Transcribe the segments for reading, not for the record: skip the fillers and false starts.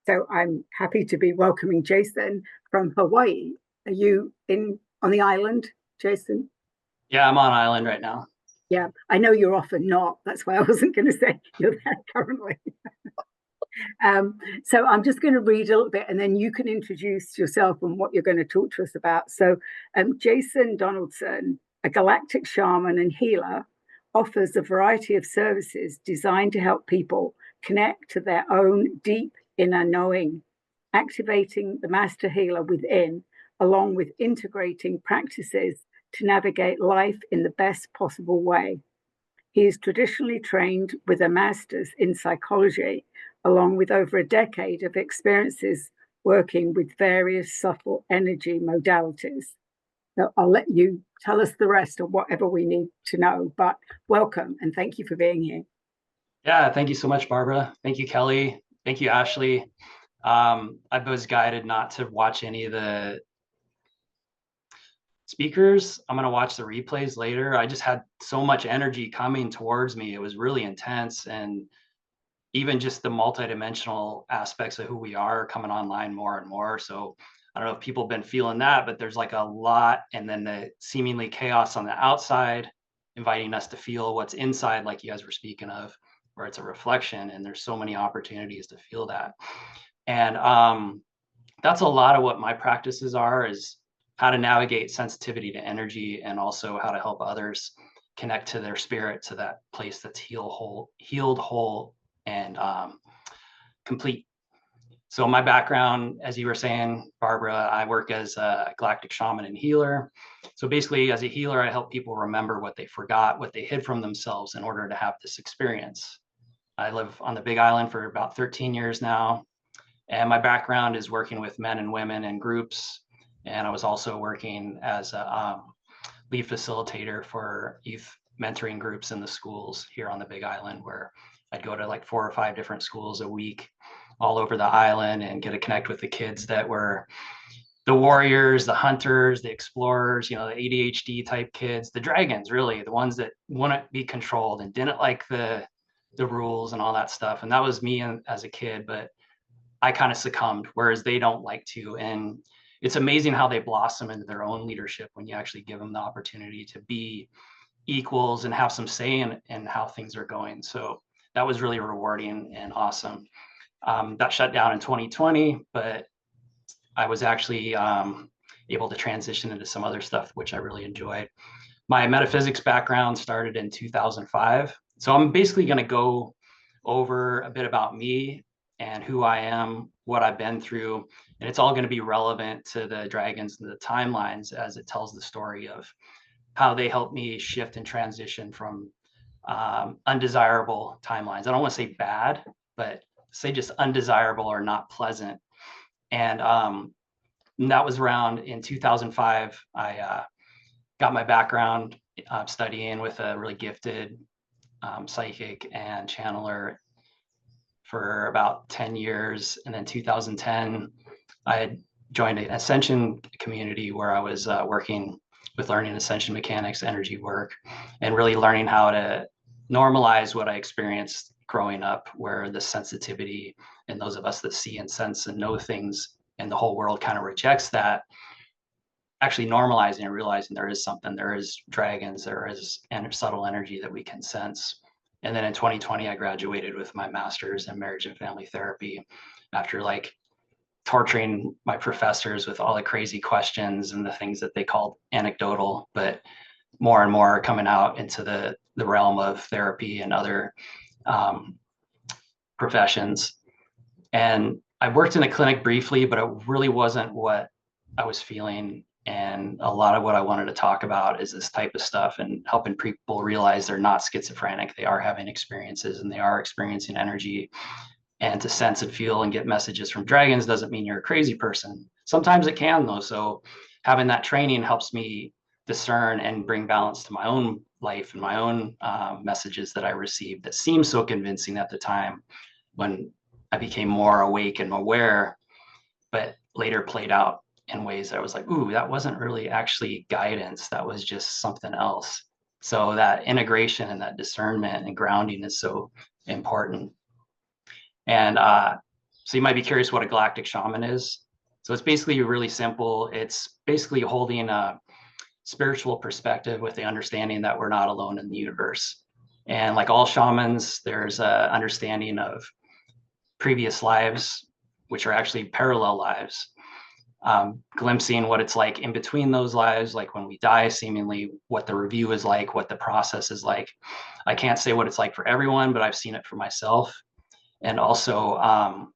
So I'm happy to be welcoming Jason from Hawaii. Are you on the island, Jason? Yeah, I'm on island right now. Yeah, I know you're often not. That's why I wasn't going to say you're there currently. So I'm just going to read a little bit and then you can introduce yourself and what you're going to talk to us about. So, Jason Donaldson, a galactic shaman and healer, offers a variety of services designed to help people connect to their own deep inner knowing, activating the master healer within, along with integrating practices to navigate life in the best possible way. He is traditionally trained with a master's in psychology, along with over a decade of experiences working with various subtle energy modalities. So I'll let you tell us the rest of whatever we need to know, but welcome and thank you for being here. Yeah, thank you so much, Barbara. Thank you, Kelly. Thank you, Ashley. I was guided not to watch any of the speakers. I'm going to watch the replays later. I just had so much energy coming towards me. It was really intense. And even just the multidimensional aspects of who we are coming online more and more. So I don't know if people have been feeling that, but there's like a lot. And then the seemingly chaos on the outside, inviting us to feel what's inside, like you guys were speaking of, where it's a reflection. And there's so many opportunities to feel that. And that's a lot of what my practices are, is how to navigate sensitivity to energy and also how to help others connect to their spirit, to that place that's healed whole, and complete. So my background, as you were saying, Barbara, I work as a galactic shaman and healer. So basically, as a healer, I help people remember what they forgot, what they hid from themselves in order to have this experience. I live on the Big Island for about 13 years now. And my background is working with men and women in groups. And I was also working as a lead facilitator for youth mentoring groups in the schools here on the Big Island, where I'd go to like 4 or 5 different schools a week all over the island and get to connect with the kids that were the warriors, the hunters, the explorers, the ADHD type kids, the dragons, really, the ones that wouldn't be controlled and didn't like the rules and all that stuff. And that was me as a kid, but I kind of succumbed, whereas they don't like to. And it's amazing how they blossom into their own leadership when you actually give them the opportunity to be equals and have some say in how things are going. So that was really rewarding and awesome. That shut down in 2020, but I was actually able to transition into some other stuff, which I really enjoyed. My metaphysics background started in 2005. So I'm basically going to go over a bit about me and who I am, what I've been through. And it's all going to be relevant to the dragons and the timelines, as it tells the story of how they helped me shift and transition from undesirable timelines. I don't want to say bad, but say just undesirable or not pleasant. And that was around in 2005. I got my background studying with a really gifted psychic and channeler for about 10 years. And then 2010, I had joined an Ascension community where I was working with learning Ascension mechanics, energy work, and really learning how to normalize what I experienced growing up, where the sensitivity and those of us that see and sense and know things and the whole world kind of rejects that, actually normalizing and realizing there is something, there is dragons, there is subtle energy that we can sense. And then in 2020, I graduated with my master's in marriage and family therapy after like torturing my professors with all the crazy questions and the things that they called anecdotal, but more and more coming out into the realm of therapy and other professions. And I worked in a clinic briefly, but it really wasn't what I was feeling. And a lot of what I wanted to talk about is this type of stuff and helping people realize they're not schizophrenic. They are having experiences and they are experiencing energy. And to sense and feel and get messages from dragons doesn't mean you're a crazy person. Sometimes it can, though. So having that training helps me discern and bring balance to my own life and my own messages that I received that seemed so convincing at the time when I became more awake and aware, but later played out in ways that I was like, ooh, that wasn't really actually guidance. That was just something else. So that integration and that discernment and grounding is so important. And So you might be curious what a galactic shaman is. So it's basically really simple. It's basically holding a spiritual perspective with the understanding that we're not alone in the universe. And like all shamans, there's a understanding of previous lives, which are actually parallel lives, glimpsing what it's like in between those lives, like when we die, seemingly what the review is like, what the process is like. I can't say what it's like for everyone, but I've seen it for myself. And also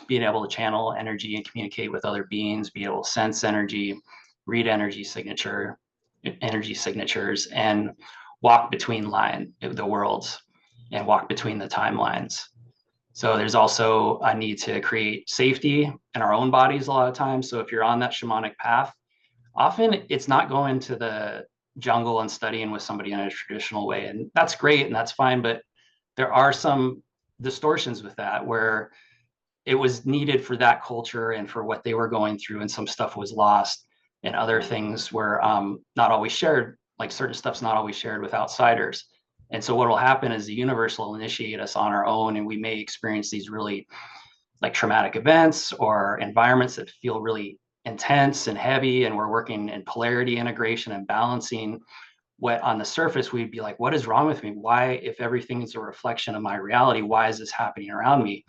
being able to channel energy and communicate with other beings, be able to sense energy, read energy signatures, and walk between the worlds and walk between the timelines. So there's also a need to create safety in our own bodies a lot of times. So if you're on that shamanic path, often it's not going to the jungle and studying with somebody in a traditional way. And that's great and that's fine. But there are some distortions with that where it was needed for that culture and for what they were going through, and some stuff was lost and other things were not always shared, like certain stuff's not always shared with outsiders. And so what will happen is the universe will initiate us on our own, and we may experience these really like traumatic events or environments that feel really intense and heavy, and we're working in polarity integration and balancing what on the surface we'd be like, what is wrong with me? Why, if everything is a reflection of my reality, why is this happening around me?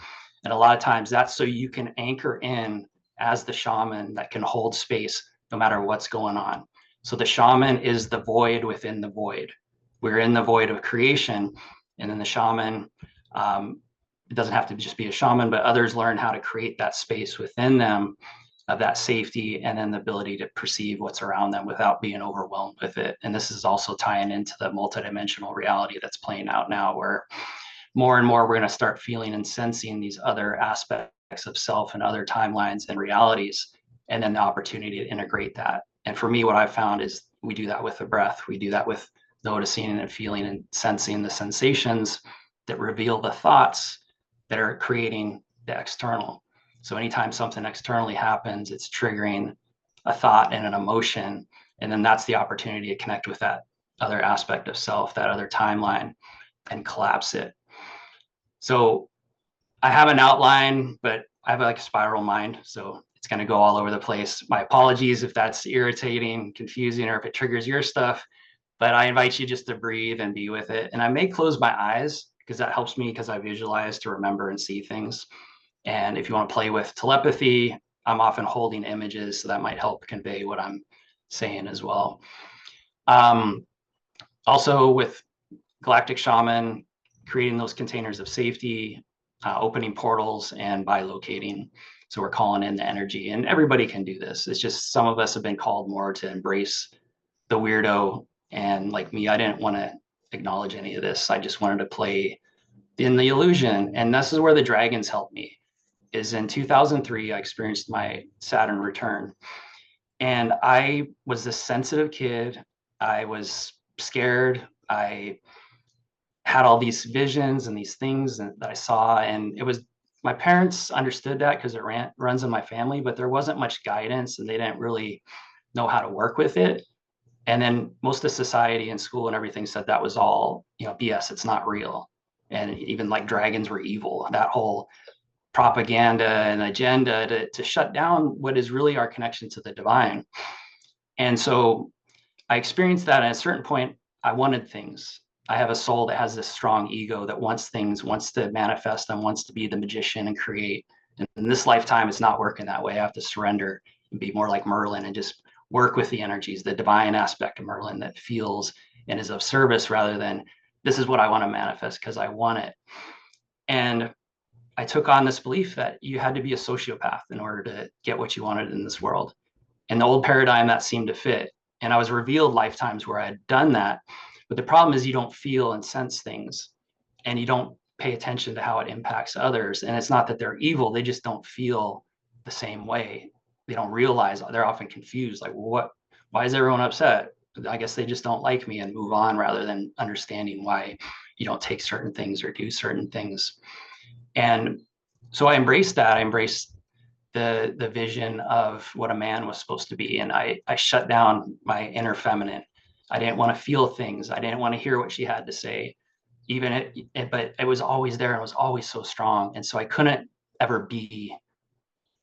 And a lot of times that's so you can anchor in as the shaman that can hold space no matter what's going on. So the shaman is the void within the void. We're in the void of creation. And then the shaman, it doesn't have to just be a shaman, but others learn how to create that space within them of that safety, and then the ability to perceive what's around them without being overwhelmed with it. And this is also tying into the multidimensional reality that's playing out now, where more and more we're going to start feeling and sensing these other aspects of self and other timelines and realities, and then the opportunity to integrate that. And for me, what I've found is we do that with the breath. We do that with noticing and feeling and sensing the sensations that reveal the thoughts that are creating the external. So anytime something externally happens, it's triggering a thought and an emotion. And then that's the opportunity to connect with that other aspect of self, that other timeline, and collapse it. So I have an outline, but I have like a spiral mind. So it's going to go all over the place. My apologies if that's irritating, confusing, or if it triggers your stuff. But I invite you just to breathe and be with it. And I may close my eyes because that helps me, because I visualize to remember and see things. And if you want to play with telepathy, I'm often holding images, so that might help convey what I'm saying as well. Also with Galactic Shaman, creating those containers of safety, opening portals, and bilocating. So we're calling in the energy, and everybody can do this. It's just some of us have been called more to embrace the weirdo. And like me, I didn't want to acknowledge any of this. I just wanted to play in the illusion. And this is where the dragons helped me. Is in 2003, I experienced my Saturn return. And I was this sensitive kid. I was scared. I had all these visions and these things that I saw. And it was, my parents understood that because it runs in my family, but there wasn't much guidance and they didn't really know how to work with it. And then most of society and school and everything said that was all, BS. It's not real. And even like dragons were evil. That whole propaganda and agenda to shut down what is really our connection to the divine. And so I experienced that. At a certain point, I wanted things. I have a soul that has this strong ego that wants things, wants to manifest them, wants to be the magician and create. And in this lifetime, it's not working that way. I have to surrender and be more like Merlin and just work with the energies, the divine aspect of Merlin that feels and is of service, rather than this is what I want to manifest because I want it. And I took on this belief that you had to be a sociopath in order to get what you wanted in this world. And the old paradigm that seemed to fit. And I was revealed lifetimes where I had done that. But the problem is you don't feel and sense things, and you don't pay attention to how it impacts others. And it's not that they're evil, they just don't feel the same way. They don't realize, they're often confused, like, well, why is everyone upset? I guess they just don't like me, and move on rather than understanding why you don't take certain things or do certain things. And so I embraced that. I embraced the vision of what a man was supposed to be. And I shut down my inner feminine. I didn't want to feel things. I didn't want to hear what she had to say, but it was always there and it was always so strong. And so I couldn't ever be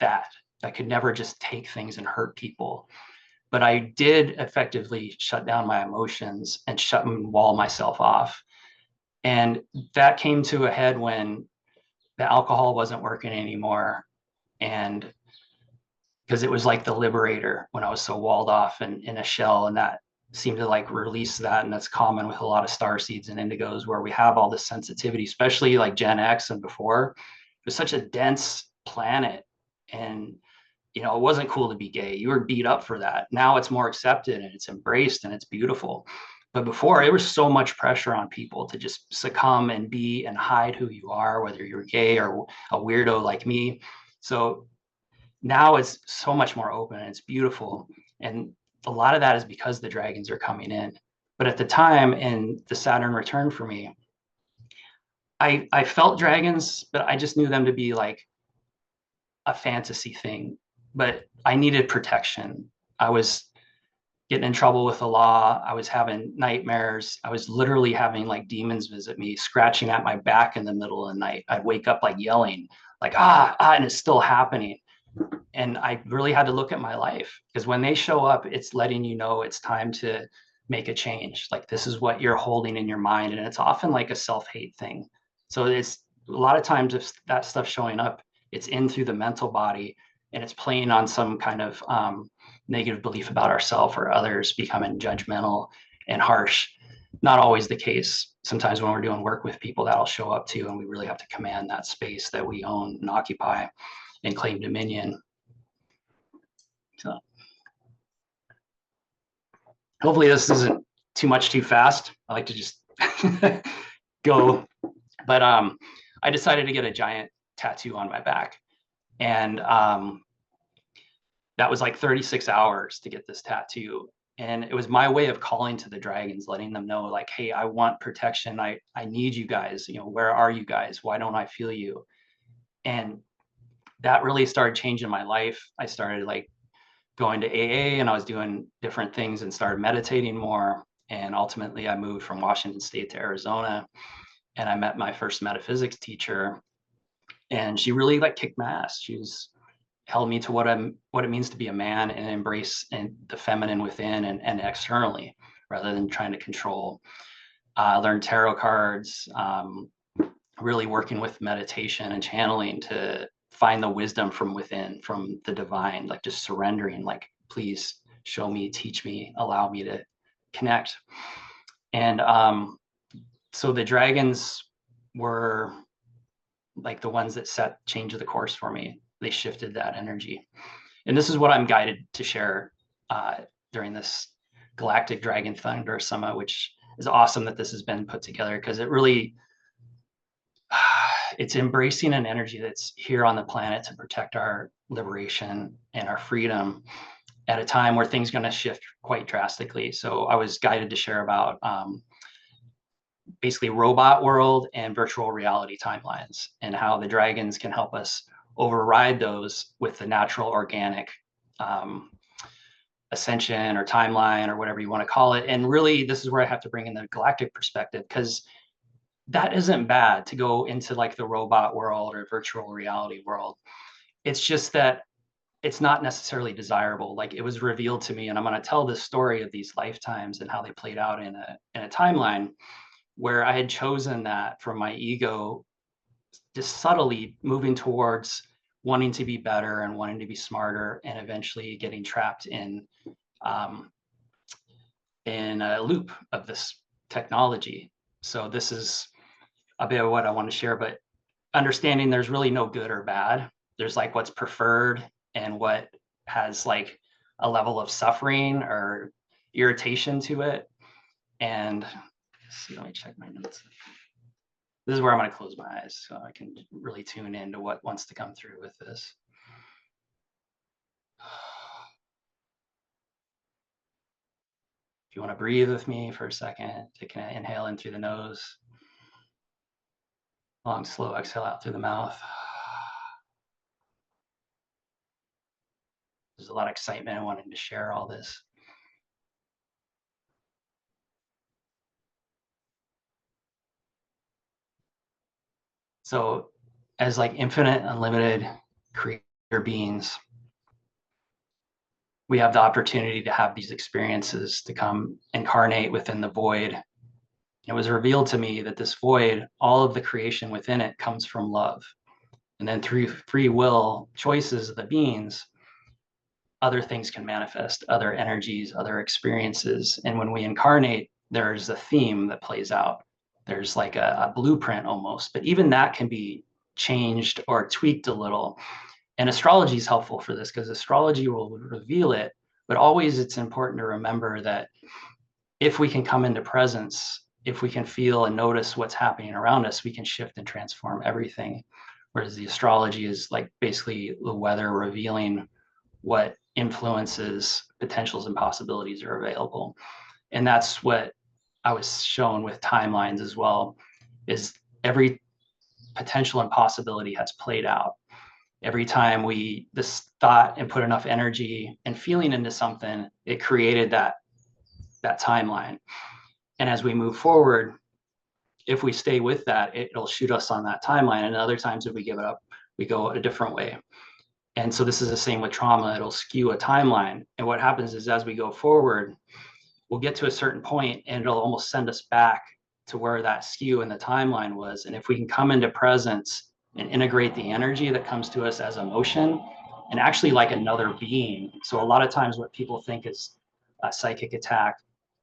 that. I could never just take things and hurt people. But I did effectively shut down my emotions and shut and wall myself off. And that came to a head when the alcohol wasn't working anymore. And because it was like the liberator when I was so walled off and in a shell, and that seemed to like release that. And that's common with a lot of star seeds and indigos, where we have all this sensitivity, especially like Gen X and before. It was such a dense planet. And it wasn't cool to be gay. You were beat up for that. Now it's more accepted and it's embraced and it's beautiful. But before, it was so much pressure on people to just succumb and be and hide who you are, whether you're gay or a weirdo like me. So now it's so much more open and it's beautiful. And a lot of that is because the dragons are coming in. But at the time, in the Saturn return for me, I felt dragons, but I just knew them to be like a fantasy thing. But I needed protection. I was getting in trouble with the law. I was having nightmares. I was literally having like demons visit me, scratching at my back in the middle of the night. I'd wake up like yelling, like, and it's still happening. And I really had to look at my life, because when they show up, it's letting you know it's time to make a change. Like, this is what you're holding in your mind. And it's often like a self-hate thing. So it's a lot of times, if that stuff showing up, it's in through the mental body, and it's playing on some kind of negative belief about ourselves or others, becoming judgmental and harsh. Not always the case. Sometimes when we're doing work with people, that'll show up too, and we really have to command that space that we own and occupy and claim dominion. So hopefully this isn't too much too fast. I like to just go. But I decided to get a giant tattoo on my back. And that was like 36 hours to get this tattoo. And it was my way of calling to the dragons, letting them know, like, hey, I want protection. I need you guys. Where are you guys? Why don't I feel you? And that really started changing my life. I started like going to AA, and I was doing different things and started meditating more. And ultimately I moved from Washington State to Arizona, and I met my first metaphysics teacher, and she really like kicked my ass. She's held me to what it means to be a man and embrace and the feminine within and externally, rather than trying to control. I learned tarot cards, really working with meditation and channeling to find the wisdom from within, from the divine, like just surrendering, like, please show me, teach me, allow me to connect. And so the dragons were like the ones that changed the course for me. They shifted that energy. And this is what I'm guided to share during this Galactic Dragon Thunder Summit, which is awesome that this has been put together, because it really, it's embracing an energy that's here on the planet to protect our liberation and our freedom at a time where things are going to shift quite drastically. So I was guided to share about basically robot world and virtual reality timelines, and how the dragons can help us override those with the natural organic ascension or timeline or whatever you want to call it. And really, this is where I have to bring in the galactic perspective, because that isn't bad to go into like the robot world or virtual reality world. It's just that it's not necessarily desirable. Like, it was revealed to me, and I'm going to tell this story of these lifetimes and how they played out in a timeline where I had chosen that from my ego, just subtly moving towards wanting to be better and wanting to be smarter, and eventually getting trapped in a loop of this technology. So this is a bit of what I want to share, but understanding there's really no good or bad. There's like what's preferred and what has like a level of suffering or irritation to it. And see, let me check my notes. This is where I'm going to close my eyes so I can really tune into what wants to come through with this. If you want to breathe with me for a second, take an inhale in through the nose, long, slow exhale out through the mouth. There's a lot of excitement in wanting to share all this. So as like infinite, unlimited creator beings, we have the opportunity to have these experiences, to come incarnate within the void. It was revealed to me that this void, all of the creation within it, comes from love. And then through free will choices of the beings, other things can manifest, other energies, other experiences. And when we incarnate, there's a theme that plays out. There's like a blueprint almost, but even that can be changed or tweaked a little. And astrology is helpful for this because astrology will reveal it, but always it's important to remember that if we can come into presence, if we can feel and notice what's happening around us, we can shift and transform everything. Whereas the astrology is like basically the weather revealing what influences, potentials, and possibilities are available. And that's what I was shown with timelines as well, is every potential and possibility has played out. Every time we this thought and put enough energy and feeling into something, it created that timeline. And as we move forward, if we stay with that, it'll shoot us on that timeline. And other times if we give it up, we go a different way. And so this is the same with trauma. It'll skew a timeline. And what happens is as we go forward, we'll get to a certain point and it'll almost send us back to where that skew in the timeline was. And if we can come into presence and integrate the energy that comes to us as emotion and actually like another being. So a lot of times what people think is a psychic attack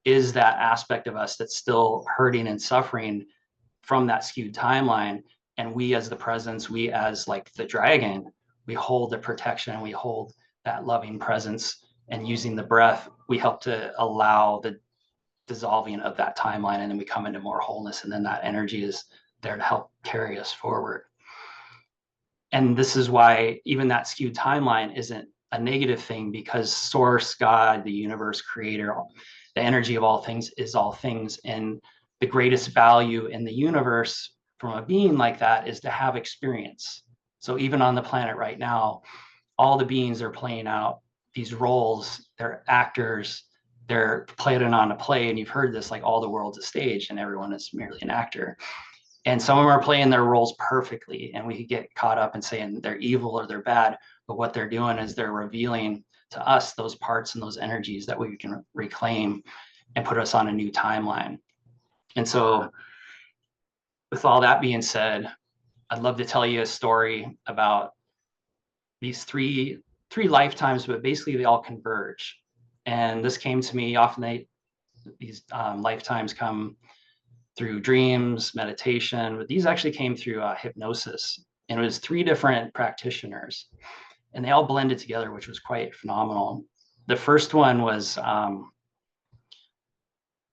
is that aspect of us that's still hurting and suffering from that skewed timeline. And we as the presence, we as like the dragon, we hold the protection, we hold that loving presence, and using the breath, we help to allow the dissolving of that timeline, and then we come into more wholeness, and then that energy is there to help carry us forward. And this is why even that skewed timeline isn't a negative thing, because source, God, the universe, creator, the energy of all things is all things. And the greatest value in the universe from a being like that is to have experience. So even on the planet right now, all the beings are playing out these roles. They're actors, they're playing on a play. And you've heard this, like all the world's a stage and everyone is merely an actor. And some of them are playing their roles perfectly, and we could get caught up in saying they're evil or they're bad. But what they're doing is they're revealing to us those parts and those energies that we can reclaim and put us on a new timeline. And so with all that being said, I'd love to tell you a story about these three lifetimes, but basically they all converge. And this came to me often. These lifetimes come through dreams, meditation, but these actually came through hypnosis. And it was 3 different practitioners, and they all blended together, which was quite phenomenal. The first one was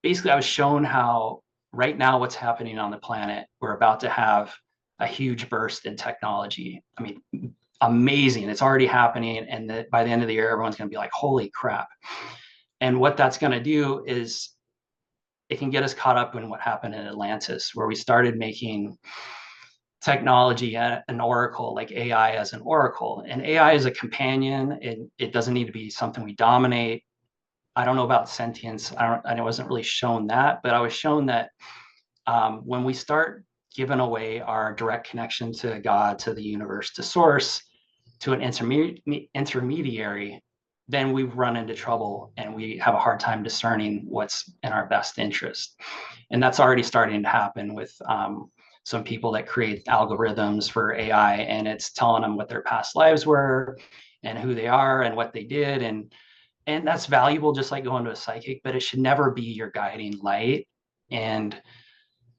basically I was shown how right now what's happening on the planet, we're about to have a huge burst in technology. I mean, amazing. It's already happening. And by the end of the year, everyone's going to be like, holy crap. And what that's going to do is it can get us caught up in what happened in Atlantis, where we started making technology an oracle, like AI as an oracle. And AI is a companion. It doesn't need to be something we dominate. I don't know about sentience. I wasn't really shown that, but I was shown that when we start giving away our direct connection to God, to the universe, to source, to an intermediary, then we run into trouble and we have a hard time discerning what's in our best interest. And that's already starting to happen with some people that create algorithms for AI, and it's telling them what their past lives were and who they are and what they did. And that's valuable, just like going to a psychic, but it should never be your guiding light. And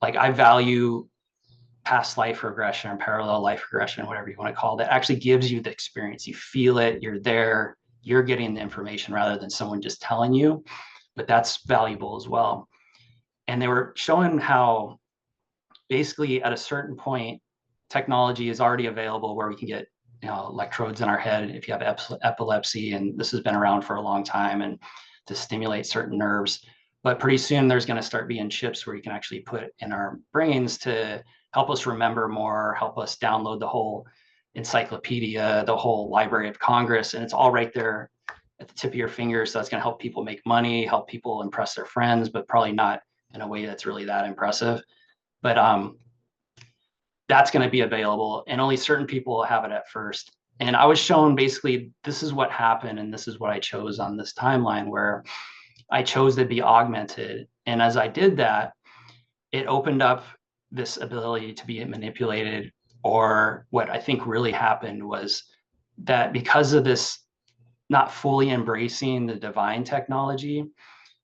like I value past life regression or parallel life regression, whatever you want to call it, that actually gives you the experience. You feel it, you're there, you're getting the information rather than someone just telling you, but that's valuable as well. And they were showing how basically at a certain point, technology is already available where we can get electrodes in our head if you have epilepsy, and this has been around for a long time, and to stimulate certain nerves. But pretty soon there's going to start being chips where you can actually put in our brains to help us remember more, help us download the whole encyclopedia, the whole Library of Congress, and it's all right there at the tip of your fingers. So that's going to help people make money, help people impress their friends, but probably not in a way that's really that impressive. But that's going to be available, and only certain people will have it at first. And I was shown basically this is what happened, and this is what I chose on this timeline, where I chose to be augmented. And as I did that, it opened up this ability to be manipulated. Or what I think really happened was that because of this not fully embracing the divine technology,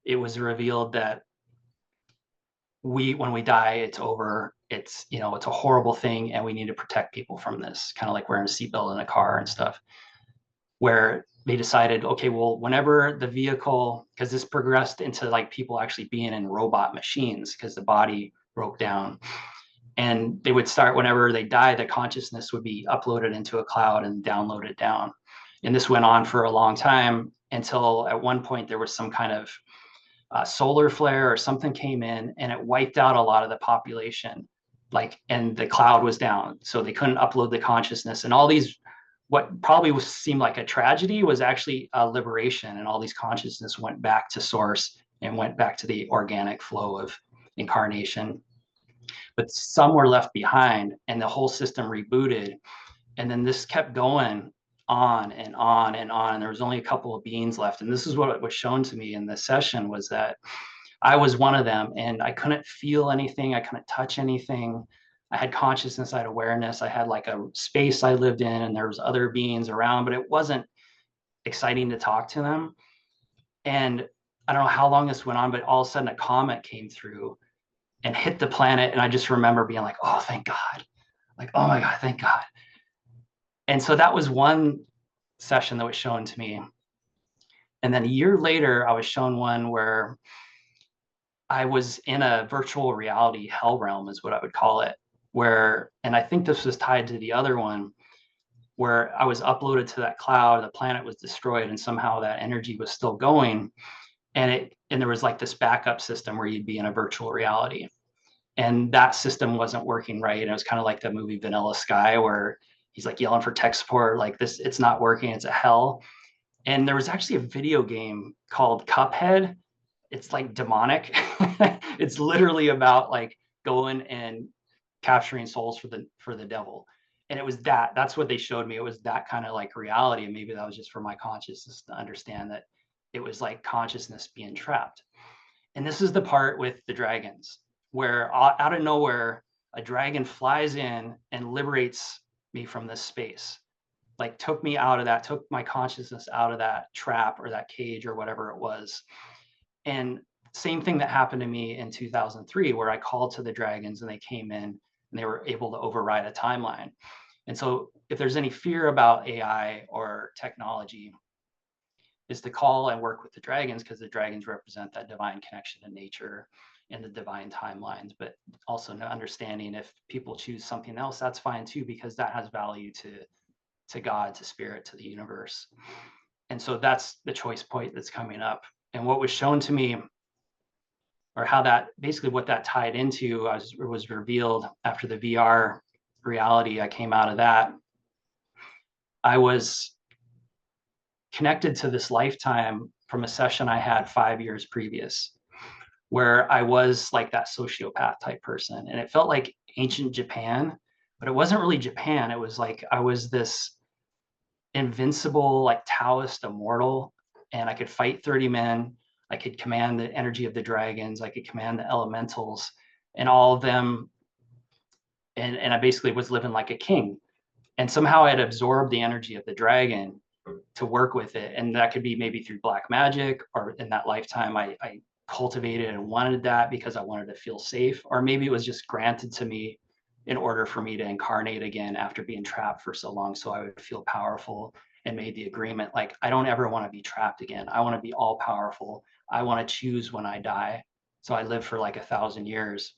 it was revealed that when we die, it's over. It's, you know, it's a horrible thing, and we need to protect people from this, kind of like wearing a seatbelt in a car and stuff. Where they decided, okay, well, whenever the vehicle, because this progressed into like people actually being in robot machines because the body broke down, and they would start, whenever they die, the consciousness would be uploaded into a cloud and downloaded down. And this went on for a long time until at one point there was some kind of solar flare or something came in, and it wiped out a lot of the population, like, and the cloud was down, so they couldn't upload the consciousness. And all these, what probably seemed like a tragedy was actually a liberation, and all these consciousness went back to source and went back to the organic flow of incarnation. But some were left behind, and the whole system rebooted. And then this kept going on and on and on. And there was only a couple of beings left. And this is what was shown to me in this session, was that I was one of them, and I couldn't feel anything. I couldn't touch anything. I had consciousness, I had awareness. I had like a space I lived in, and there was other beings around, but it wasn't exciting to talk to them. And I don't know how long this went on, but all of a sudden a comet came through and hit the planet. And I just remember being like, oh, thank God. Like, oh my God, thank God. And so that was one session that was shown to me. And then a year later, I was shown one where I was in a virtual reality hell realm, is what I would call it, where, and I think this was tied to the other one, where I was uploaded to that cloud, the planet was destroyed, and somehow that energy was still going. And there was like this backup system where you'd be in a virtual reality. And that system wasn't working right. And it was kind of like the movie Vanilla Sky, where he's like yelling for tech support, like, this, it's not working, it's a hell. And there was actually a video game called Cuphead. It's like demonic. It's literally about like going and capturing souls for the devil. And it was that's what they showed me. It was that kind of like reality. And maybe that was just for my consciousness to understand that it was like consciousness being trapped. And this is the part with the dragons, where out of nowhere, a dragon flies in and liberates me from this space. Like, took me out of that, took my consciousness out of that trap or that cage or whatever it was. And same thing that happened to me in 2003, where I called to the dragons and they came in and they were able to override a timeline. And so if there's any fear about AI or technology, is to call and work with the dragons, because the dragons represent that divine connection to nature and the divine timelines. But also understanding, if people choose something else, that's fine too, because that has value to God, to spirit, to the universe. And so that's the choice point that's coming up. And what was shown to me, or how that, basically what that tied into, was revealed after the VR reality. I came out of that. I was connected to this lifetime from a session I had 5 years previous, where I was like that sociopath type person. And it felt like ancient Japan, but it wasn't really Japan. It was like I was this invincible, like Taoist immortal, and I could fight 30 men. I could command the energy of the dragons. I could command the elementals and all of them. And I basically was living like a king. And somehow I had absorbed the energy of the dragon to work with it. And that could be maybe through black magic, or in that lifetime, I cultivated and wanted that because I wanted to feel safe. Or maybe it was just granted to me in order for me to incarnate again after being trapped for so long, so I would feel powerful, and made the agreement, like, I don't ever want to be trapped again. I want to be all powerful. I want to choose when I die. So I lived for like 1,000 years.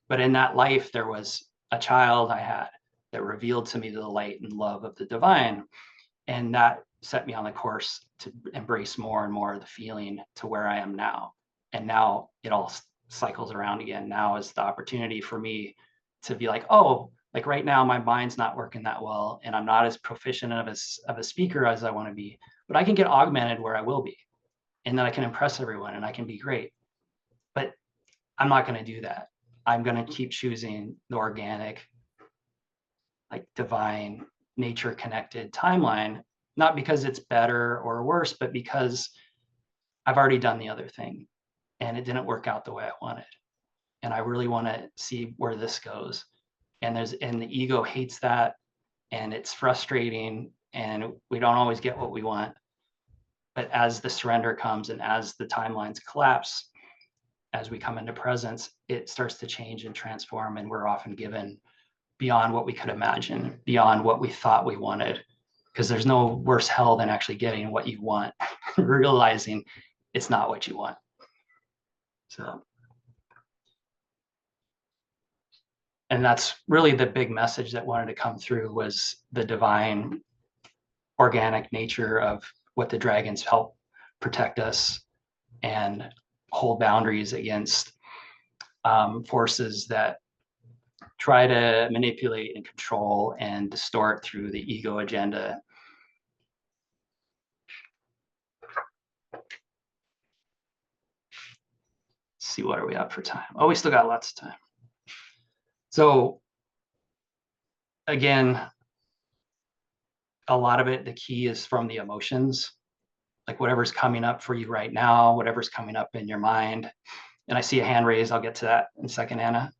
But in that life, there was a child I had that revealed to me the light and love of the divine. And that set me on the course to embrace more and more of the feeling to where I am now. And now it all cycles around again. Now is the opportunity for me to be like, oh, like right now my mind's not working that well, and I'm not as proficient of a speaker as I want to be, but I can get augmented where I will be, and then I can impress everyone and I can be great. But I'm not going to do that. I'm going to keep choosing the organic, like divine nature connected timeline, not because it's better or worse, but because I've already done the other thing and it didn't work out the way I wanted. And I really want to see where this goes. And the ego hates that, and it's frustrating, and we don't always get what we want. But as the surrender comes and as the timelines collapse, as we come into presence, it starts to change and transform, and we're often given beyond what we could imagine, beyond what we thought we wanted. Because there's no worse hell than actually getting what you want, realizing it's not what you want. So, and that's really the big message that wanted to come through, was the divine organic nature of what the dragons help protect us and hold boundaries against forces that try to manipulate and control and distort through the ego agenda. Let's see, what are we up for time? Oh, we still got lots of time. So again, a lot of it, the key is from the emotions, like whatever's coming up for you right now, whatever's coming up in your mind. And I see a hand raised. I'll get to that in a second, Anna.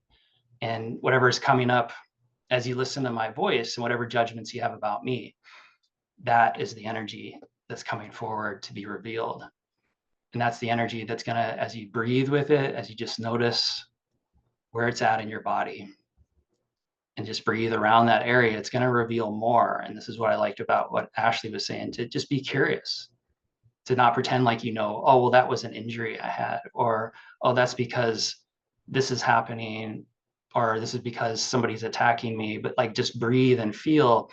And whatever is coming up as you listen to my voice and whatever judgments you have about me, that is the energy that's coming forward to be revealed. And that's the energy that's going to, as you breathe with it, as you just notice where it's at in your body and just breathe around that area, it's going to reveal more. And this is what I liked about what Ashley was saying, to just be curious, to not pretend like, oh, well, that was an injury I had, or, oh, that's because this is happening, or this is because somebody's attacking me, but like just breathe and feel.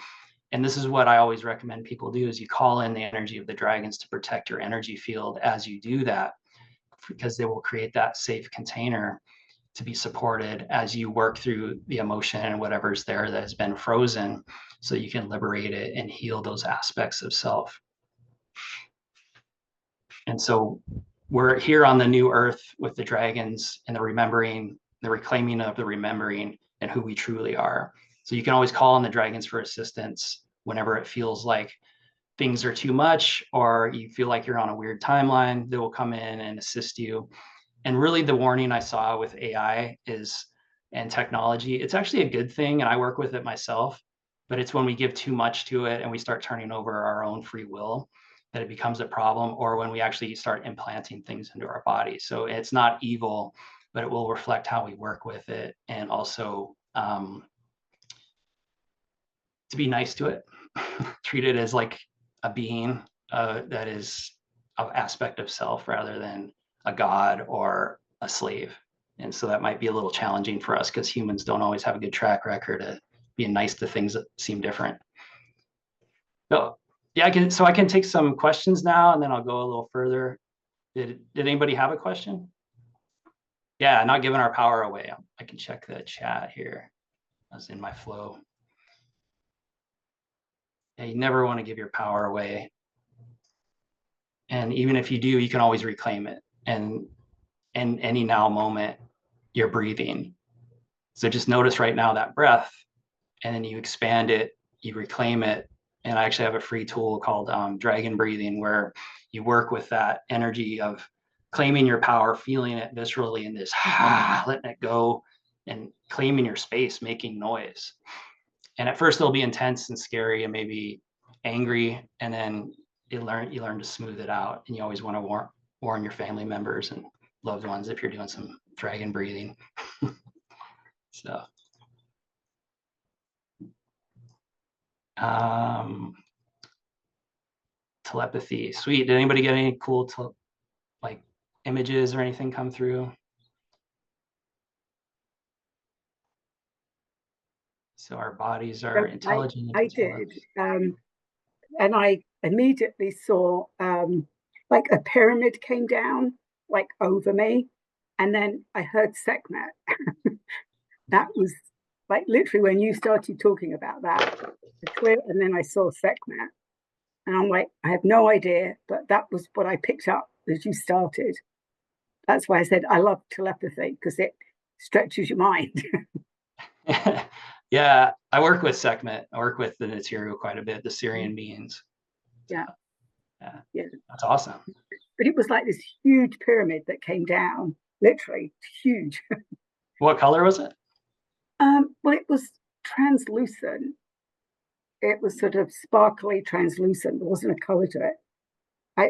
And this is what I always recommend people do, is you call in the energy of the dragons to protect your energy field as you do that, because they will create that safe container to be supported as you work through the emotion and whatever's there that has been frozen, so you can liberate it and heal those aspects of self. And so we're here on the new earth with the dragons and the remembering, the reclaiming of the remembering and who we truly are. So you can always call on the dragons for assistance whenever it feels like things are too much, or you feel like you're on a weird timeline. They will come in and assist you. And really the warning I saw with AI and technology, it's actually a good thing, and I work with it myself, but it's when we give too much to it and we start turning over our own free will that it becomes a problem, or when we actually start implanting things into our body. So it's not evil, but it will reflect how we work with it, and also to be nice to it, treat it as like a being that is an aspect of self rather than a god or a slave. And so that might be a little challenging for us, because humans don't always have a good track record of being nice to things that seem different. So yeah, I can take some questions now, and then I'll go a little further. Did anybody have a question? Yeah, not giving our power away. I can check the chat here. I was in my flow. Yeah, you never want to give your power away. And even if you do, you can always reclaim it. And in any now moment, you're breathing. So just notice right now that breath, and then you expand it, you reclaim it. And I actually have a free tool called Dragon Breathing, where you work with that energy of claiming your power, feeling it viscerally in this, letting it go, and claiming your space, making noise. And at first it'll be intense and scary and maybe angry, and then you learn to smooth it out. And you always want to warn your family members and loved ones if you're doing some dragon breathing. So telepathy, sweet. Did anybody get any cool like images or anything come through? So our bodies are intelligent. I did, and I immediately saw like a pyramid came down like over me, and then I heard Sekhmet. That was like literally when you started talking about that, and then I saw Sekhmet, and I'm like, I have no idea, but that was what I picked up as you started. That's why I said I love telepathy, because it stretches your mind. Yeah, I work with Sekhmet. I work with the Naturu quite a bit, the Syrian beings. Yeah, Yeah, yeah. that's awesome. But it was like this huge pyramid that came down, literally huge. What color was it? Well, it was translucent. It was sort of sparkly translucent. There wasn't a color to it.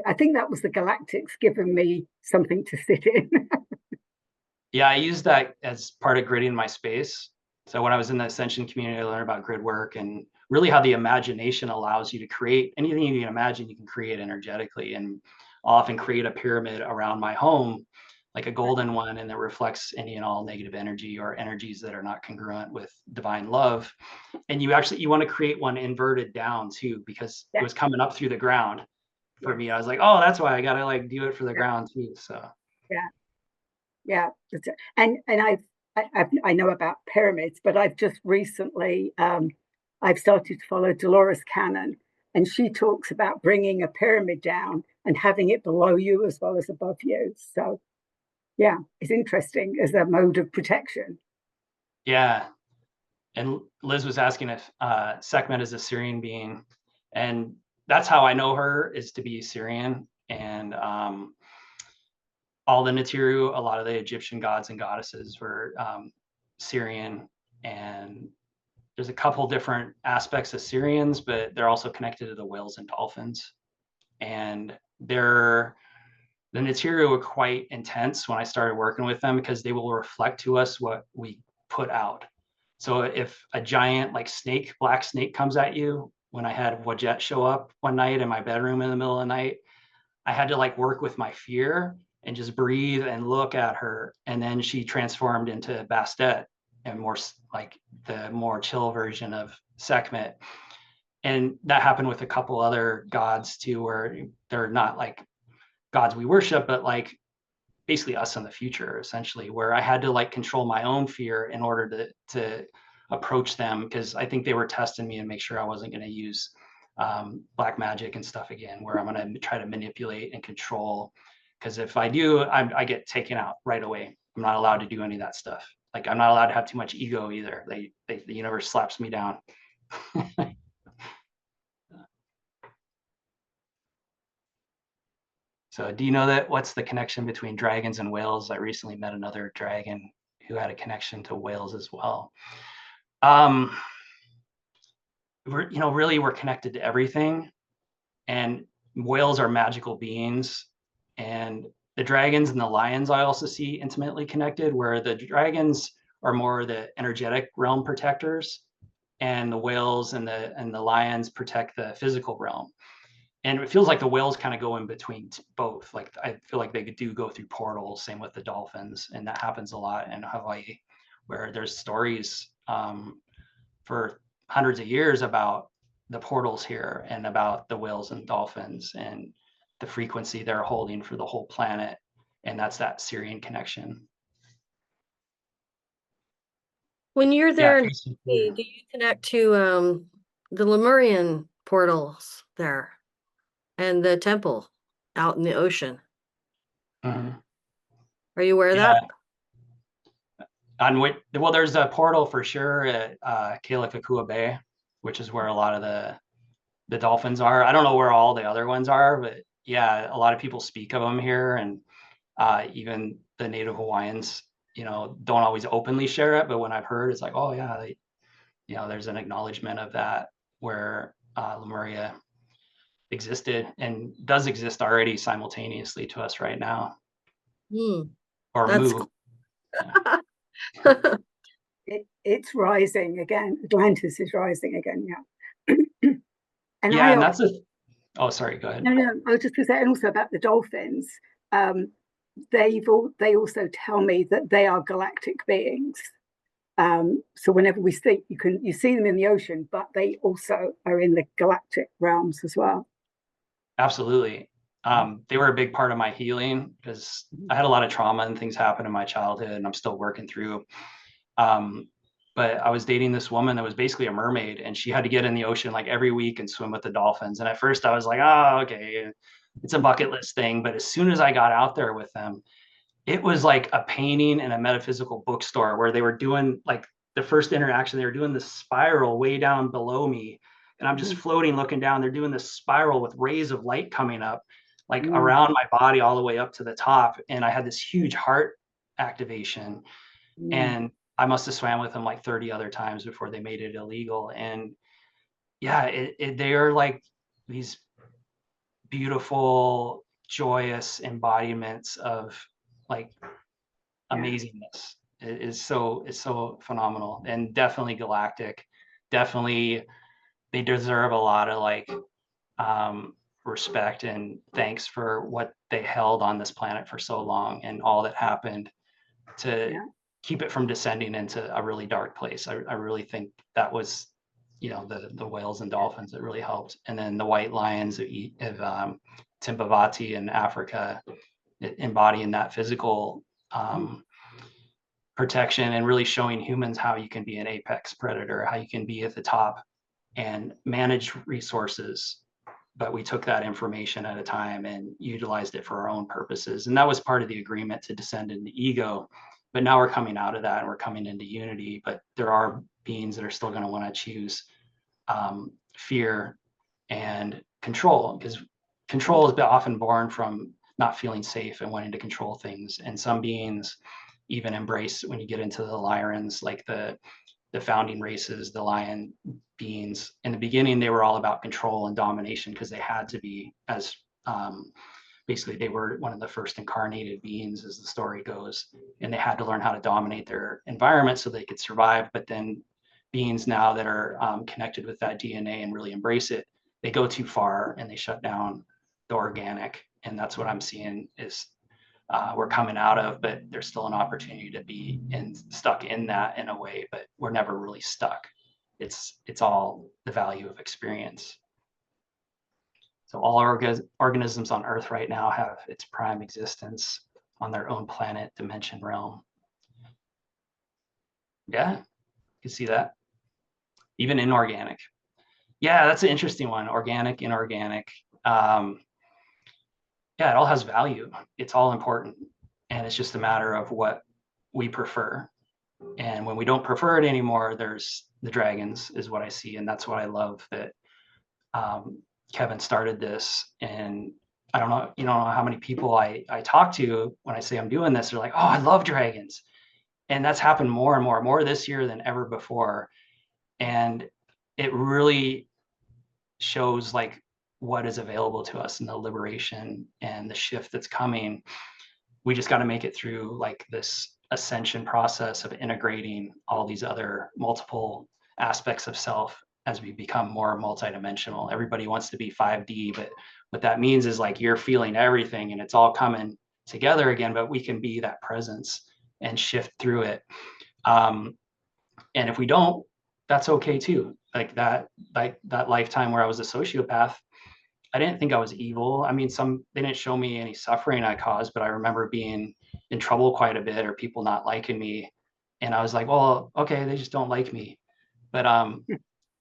I think that was the galactics giving me something to sit in. Yeah, I use that as part of gridding my space. So when I was in the Ascension community, I learned about grid work and really how the imagination allows you to create anything you can imagine, you can create energetically. And I'll often create a pyramid around my home, like a golden one, and that reflects any and all negative energy or energies that are not congruent with divine love. And you want to create one inverted down too, because it Yeah, was coming up through the ground for yes, me. I was like, oh, that's why I gotta like do it for the yeah, ground too. So yeah, yeah. And I know about pyramids, but I've just recently I've started to follow Dolores Cannon, and she talks about bringing a pyramid down and having it below you as well as above you. So yeah, it's interesting as a mode of protection. yeah. And Liz was asking if Sekhmet is a Syrian being, and that's how I know her, is to be Syrian. And all the Natiru, a lot of the Egyptian gods and goddesses were Syrian, and there's a couple different aspects of Syrians, but they're also connected to the whales and dolphins. And the Natiru were quite intense when I started working with them because they will reflect to us what we put out. So if a giant like snake, black snake comes at you, when I had Wajet show up one night in my bedroom in the middle of the night, I had to like work with my fear and just breathe and look at her. And then she transformed into Bastet and more like the more chill version of Sekhmet. And that happened with a couple other gods too, where they're not like gods we worship, but like basically us in the future, essentially, where I had to like control my own fear in order to approach them, because I think they were testing me and make sure I wasn't going to use black magic and stuff again, where I'm going to try to manipulate and control. Because if I do, I get taken out right away. I'm not allowed to do any of that stuff. Like I'm not allowed to have too much ego either. The universe slaps me down. So do you know that what's the connection between dragons and whales? I recently met another dragon who had a connection to whales as well. Um, really we're connected to everything, and whales are magical beings, and the dragons and the lions I also see intimately connected, where the dragons are more the energetic realm protectors, and the whales and the lions protect the physical realm. And it feels like the whales kind of go in between both. Like I feel like they do go through portals. Same with the dolphins, and that happens a lot in Hawaii, where there's stories for hundreds of years about the portals here and about the whales and dolphins and the frequency they're holding for the whole planet. And that's that Syrian connection. When you're Yeah, there in Hawaii, do you connect to the Lemurian portals there and the temple out in the ocean? mm-hmm. Are you aware of Yeah. that? Well, there's a portal for sure at Kealakekua Bay, which is where a lot of the dolphins are. I don't know where all the other ones are, but yeah, a lot of people speak of them here, and even the native Hawaiians, don't always openly share it. But when I've heard, it's like, oh yeah, there's an acknowledgement of that, where Lemuria existed and does exist already simultaneously to us right now, or That's Mu. cool. It's rising again. Atlantis is rising again. Yeah. And Yeah, and that's oh, sorry, go ahead. no. I was just going to say, and also about the dolphins. They also tell me that they are galactic beings. So whenever we see you see them in the ocean, but they also are in the galactic realms as well. Absolutely. They were a big part of my healing because I had a lot of trauma and things happen in my childhood, and I'm still working through. But I was dating this woman that was basically a mermaid, and she had to get in the ocean like every week and swim with the dolphins. And at first I was like, oh, okay, it's a bucket list thing. But as soon as I got out there with them, it was like a painting in a metaphysical bookstore where they were doing like the first interaction, they were doing this spiral way down below me, and I'm just floating, looking down. They're doing this spiral with rays of light coming up, like around my body all the way up to the top. And I had this huge heart activation, and I must have swam with them like 30 other times before they made it illegal. And yeah, they are like these beautiful, joyous embodiments of like amazingness. It's so phenomenal, and definitely galactic. Definitely, they deserve a lot of like respect and thanks for what they held on this planet for so long and all that happened to keep it from descending into a really dark place. I really think that was, you know, the whales and dolphins that really helped, and then the white lions of Timbavati in Africa, embodying that physical protection and really showing humans how you can be an apex predator, how you can be at the top and manage resources. But we took that information at a time and utilized it for our own purposes. And that was part of the agreement to descend into ego. But now we're coming out of that and we're coming into unity. But there are beings that are still going to want to choose fear and control, because control has been often born from not feeling safe and wanting to control things. And some beings even embrace, when you get into the Lyrans, like the founding races, the lion beings, in the beginning, they were all about control and domination because they had to be, as basically they were one of the first incarnated beings, as the story goes, and they had to learn how to dominate their environment so they could survive. But then beings now that are connected with that DNA and really embrace it, they go too far and they shut down the organic. And that's what I'm seeing is we're coming out of, but there's still an opportunity to be stuck in that in a way, but we're never really stuck. It's all the value of experience. So all organisms on Earth right now have its prime existence on their own planet, dimension, realm. Yeah, you can see that. Even inorganic. Yeah, that's an interesting one. Organic, inorganic. Yeah, it all has value. It's all important. And it's just a matter of what we prefer. And when we don't prefer it anymore, there's the dragons is what I see. And that's what I love, that Kevin started this. And I don't know, you know, how many people I talk to when I say I'm doing this, they're like, oh, I love dragons. And that's happened more and more this year than ever before. And it really shows like what is available to us and the liberation and the shift that's coming. We just got to make it through like this ascension process of integrating all these other multiple aspects of self as we become more multidimensional. Everybody wants to be 5D, but what that means is like you're feeling everything and it's all coming together again, but we can be that presence and shift through it. And if we don't, that's okay too. Like that lifetime where I was a sociopath, I didn't think I was evil. I mean, they didn't show me any suffering I caused, but I remember being in trouble quite a bit, or people not liking me. And I was like, well, okay, they just don't like me. But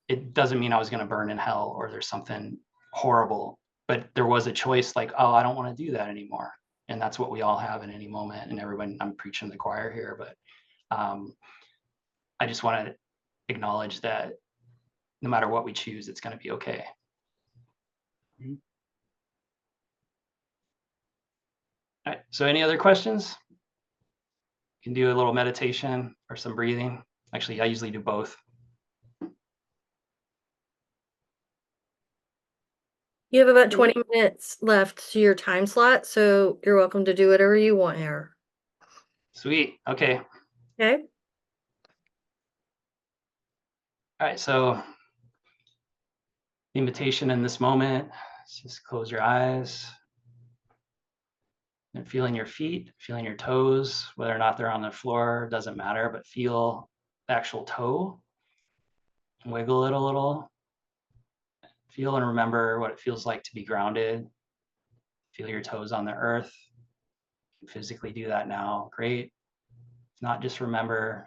it doesn't mean I was going to burn in hell or there's something horrible. But there was a choice like, oh, I don't want to do that anymore. And that's what we all have in any moment. And everyone, I'm preaching the choir here, but I just want to acknowledge that no matter what we choose, it's going to be okay. All right, so any other questions? You can do a little meditation or some breathing. Actually, I usually do both. You have about 20 minutes left to your time slot, so you're welcome to do whatever you want here. Sweet. Okay. Okay. All right, so the invitation in this moment, just close your eyes and feeling your feet, feeling your toes, whether or not they're on the floor, doesn't matter, but feel the actual toe. Wiggle it a little. Feel and remember what it feels like to be grounded. Feel your toes on the earth. You can physically do that now. Great. If not, just remember.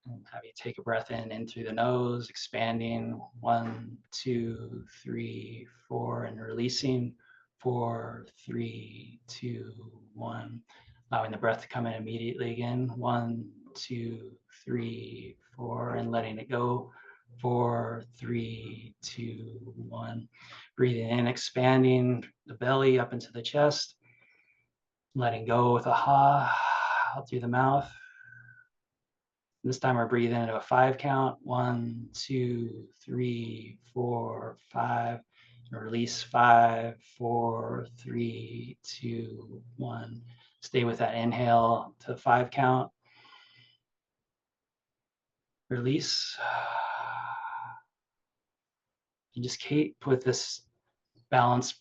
And have you take a breath in through the nose, expanding 1, 2, 3, 4, and releasing 4, 3, 2, 1. Allowing the breath to come in immediately again. 1, 2, 3, 4, and letting it go. 4, 3, 2, 1. Breathing in, expanding the belly up into the chest. Letting go with a ha out through the mouth. This time we're breathing into a 5 count. 1, 2, 3, 4, 5. Release 5, 4, 3, 2, 1. Stay with that inhale to 5 count. Release. And just keep with this balanced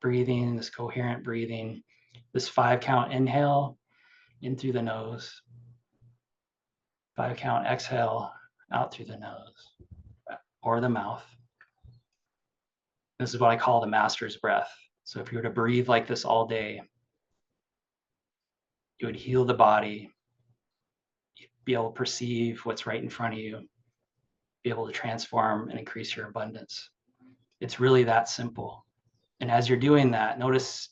breathing, this coherent breathing, this 5 count inhale in through the nose. 5 count exhale out through the nose or the mouth. This is what I call the master's breath. So if you were to breathe like this all day, you would heal the body, you'd be able to perceive what's right in front of you, be able to transform and increase your abundance. It's really that simple. And as you're doing that, notice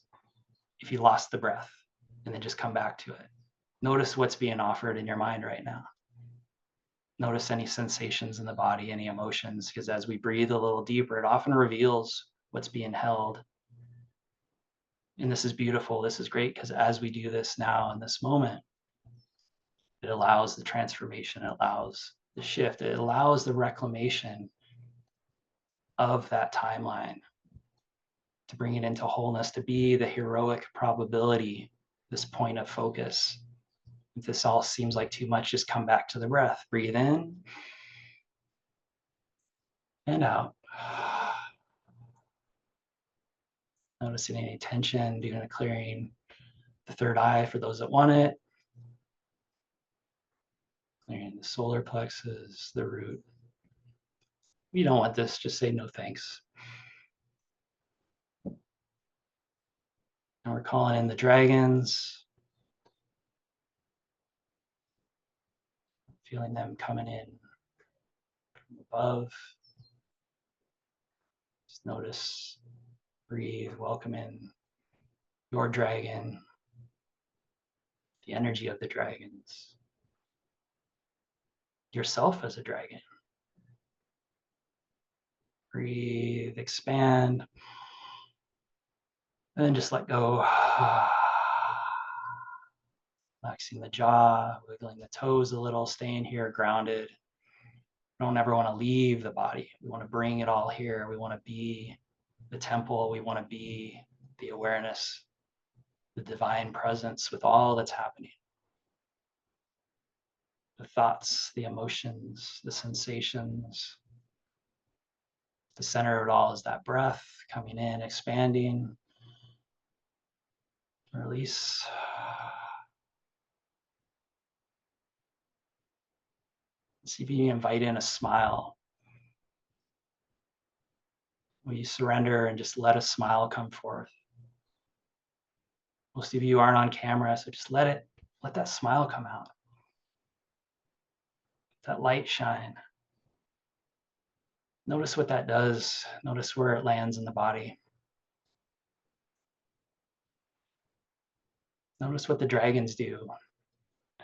if you lost the breath and then just come back to it. Notice what's being offered in your mind right now. Notice any sensations in the body, any emotions, because as we breathe a little deeper, it often reveals what's being held. And this is beautiful. This is great because as we do this now in this moment, it allows the transformation, it allows the shift, it allows the reclamation of that timeline to bring it into wholeness, to be the heroic probability, this point of focus. If this all seems like too much, just come back to the breath. Breathe in and out. Noticing any tension, doing a clearing. The third eye for those that want it. Clearing the solar plexus, the root. If you don't want this, just say no thanks. And we're calling in the dragons. Feeling them coming in from above. Just notice, breathe, welcome in your dragon, the energy of the dragons, yourself as a dragon. Breathe, expand, and then just let go. Relaxing the jaw, wiggling the toes a little, staying here grounded. We don't ever want to leave the body. We want to bring it all here. We want to be the temple. We want to be the awareness, the divine presence with all that's happening. The thoughts, the emotions, the sensations. The center of it all is that breath coming in, expanding. Release. See if you can invite in a smile. Will you surrender and just let a smile come forth? Most of you aren't on camera, so just let that smile come out. That light shine. Notice what that does. Notice where it lands in the body. Notice what the dragons do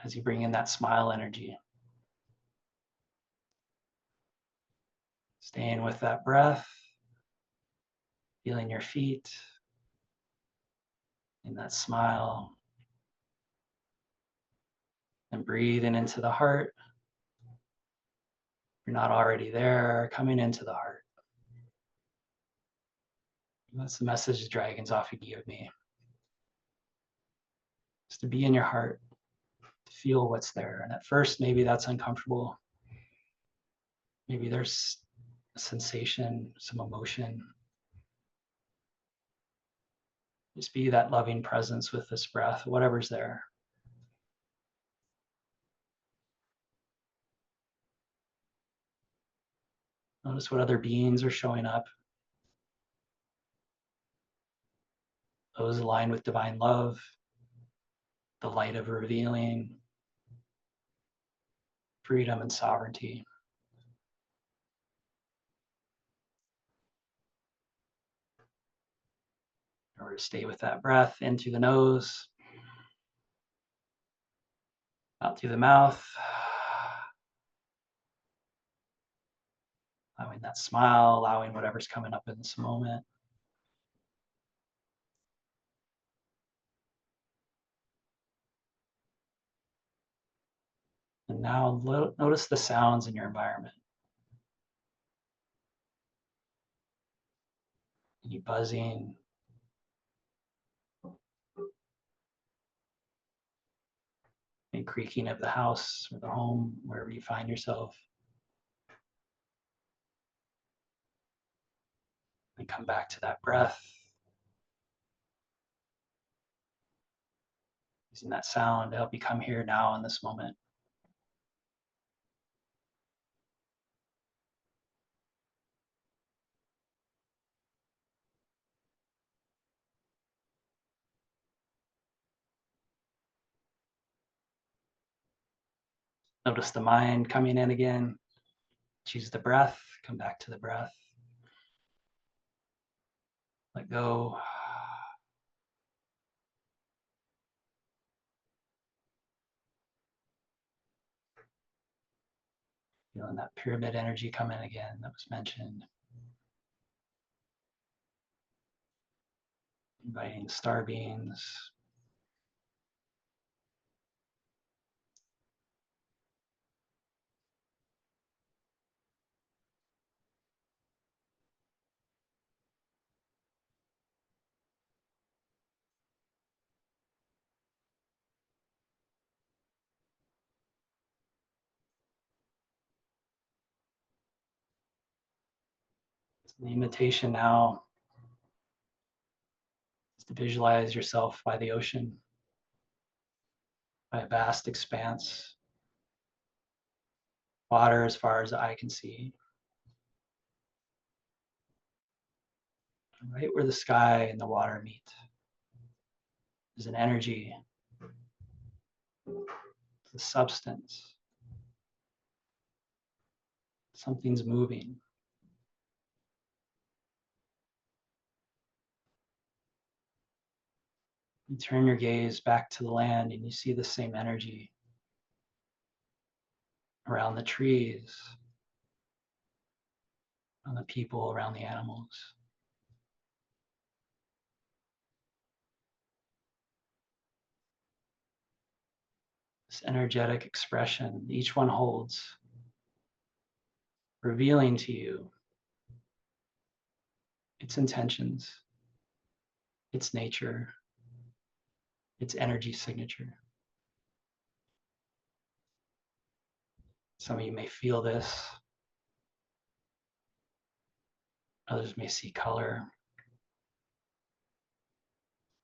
as you bring in that smile energy. Staying with that breath, feeling your feet, in that smile, and breathing into the heart. If you're not already there, coming into the heart. That's the message the dragons often give me. Just to be in your heart, to feel what's there. And at first, maybe that's uncomfortable. Maybe there's a sensation, some emotion. Just be that loving presence with this breath, whatever's there. Notice what other beings are showing up. Those aligned with divine love, the light of revealing, freedom and sovereignty. In order to stay with that breath in through the nose, Out through the mouth. Allowing that smile, allowing whatever's coming up in this moment. And now notice the sounds in your environment. Any buzzing, any creaking of the house or the home, wherever you find yourself. And come back to that breath. Using that sound to help you come here now in this moment. Notice the mind coming in again. Choose the breath, come back to the breath. Let go. Feeling that pyramid energy come in again that was mentioned. Inviting star beings. The invitation now is to visualize yourself by the ocean, by a vast expanse, water as far as the eye can see. Right where the sky and the water meet is an energy, a substance. Something's moving. You turn your gaze back to the land and you see the same energy around the trees, around the people, around the animals. This energetic expression each one holds, revealing to you its intentions, its nature, its energy signature. Some of you may feel this. Others may see color.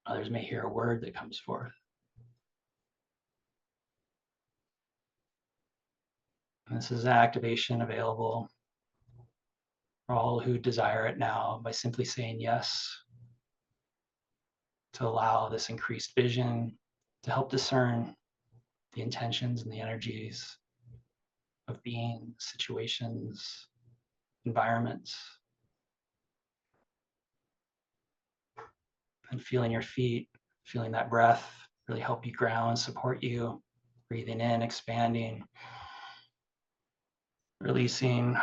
Others may hear a word that comes forth. And this is an activation available for all who desire it now by simply saying yes, to allow this increased vision to help discern the intentions and the energies of being, situations, environments. And feeling your feet, feeling that breath really help you ground, support you. Breathing in, expanding, releasing.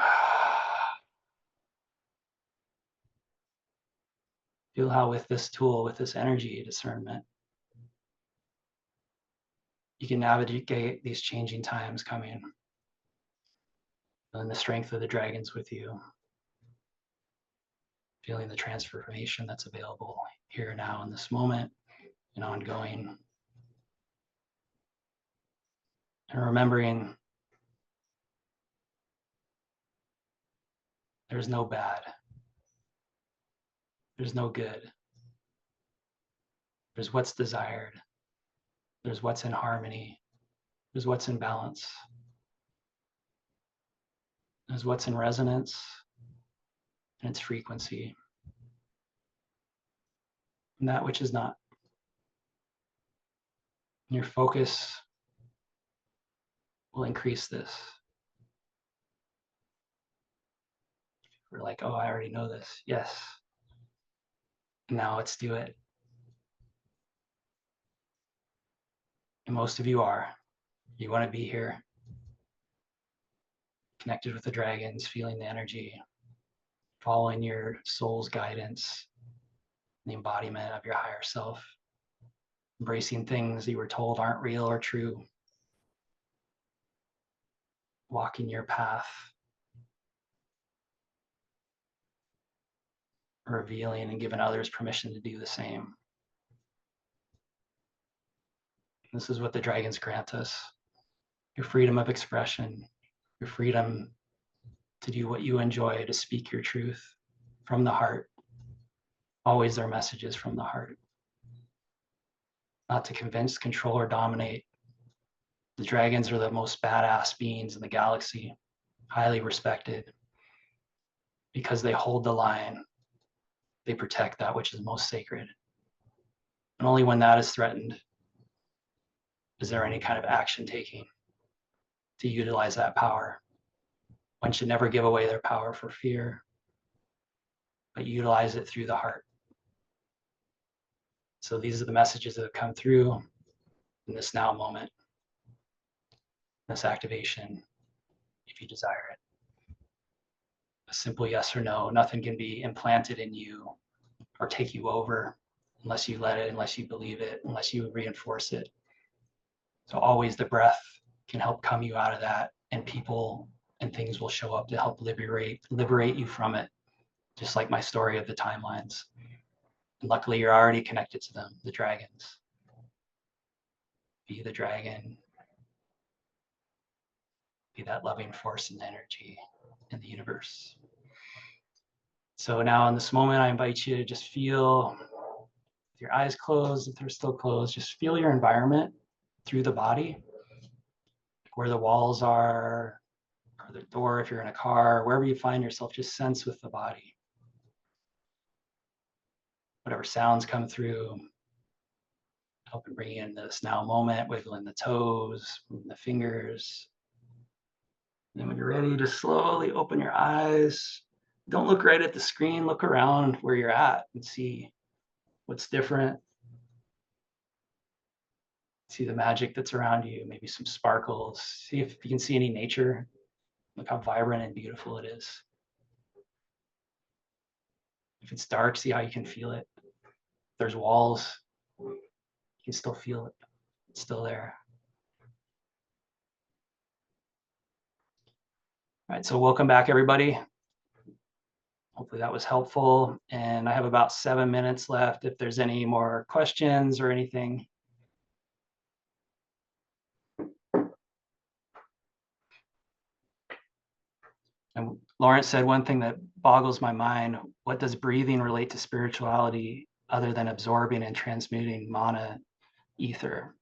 Feel how with this tool, with this energy discernment, you can navigate these changing times coming. And the strength of the dragons with you. Feeling the transformation that's available here now in this moment and ongoing. And remembering there's no bad. There's no good. There's what's desired. There's what's in harmony. There's what's in balance. There's what's in resonance and its frequency. And that which is not. Your focus will increase this. We're like, oh, I already know this. Yes. Now let's do it. And most of you are. You want to be here, connected with the dragons, feeling the energy, following your soul's guidance, the embodiment of your higher self, embracing things you were told aren't real or true, walking your path, revealing and giving others permission to do the same. This is what the dragons grant us. Your freedom of expression, your freedom to do what you enjoy, to speak your truth from the heart. Always their messages from the heart. Not to convince, control, or dominate. The dragons are the most badass beings in the galaxy, highly respected, because they hold the line. They protect that which is most sacred. And only when that is threatened is there any kind of action taking to utilize that power. One should never give away their power for fear, but utilize it through the heart. So these are the messages that have come through in this now moment, this activation, if you desire it. A simple yes or no. Nothing can be implanted in you or take you over unless you let it, unless you believe it, unless you reinforce it. So always the breath can help come you out of that, and people and things will show up to help liberate you from it, just like my story of the timelines. And luckily you're already connected to them, the dragons. Be the dragon. Be that loving force and energy in the universe. So now in this moment, I invite you to just feel, with your eyes closed, if they're still closed, just feel your environment through the body, where the walls are, or the door if you're in a car, wherever you find yourself, just sense with the body. Whatever sounds come through, help and bring you into this now moment, wiggling the toes, moving the fingers. And then when you're ready, just slowly open your eyes. Don't look right at the screen, look around where you're at and see what's different. See the magic that's around you, maybe some sparkles. See if you can see any nature. Look how vibrant and beautiful it is. If it's dark, see how you can feel it. If there's walls, you can still feel it. It's still there. All right, so welcome back, everybody. Hopefully that was helpful. And I have about 7 minutes left if there's any more questions or anything. And Lawrence said one thing that boggles my mind: what does breathing relate to spirituality other than absorbing and transmuting mana ether?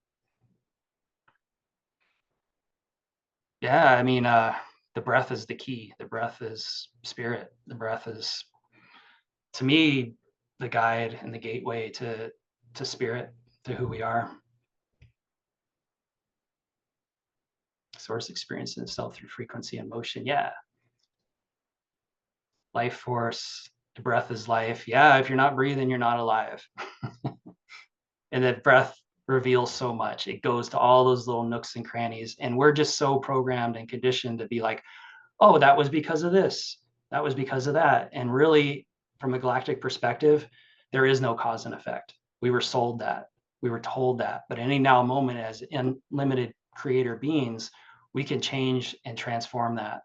Yeah, I mean, the breath is the key. The breath is spirit. The breath is, to me, the guide and the gateway to spirit, to who we are. Source experience itself through frequency and motion. Yeah. Life force. The breath is life. Yeah, if you're not breathing, you're not alive. And that breath reveals so much. It goes to all those little nooks and crannies. And we're just so programmed and conditioned to be like, oh, that was because of this. That was because of that. And really, from a galactic perspective, there is no cause and effect. We were sold that. We were told that. But any now moment, as unlimited creator beings, we can change and transform that.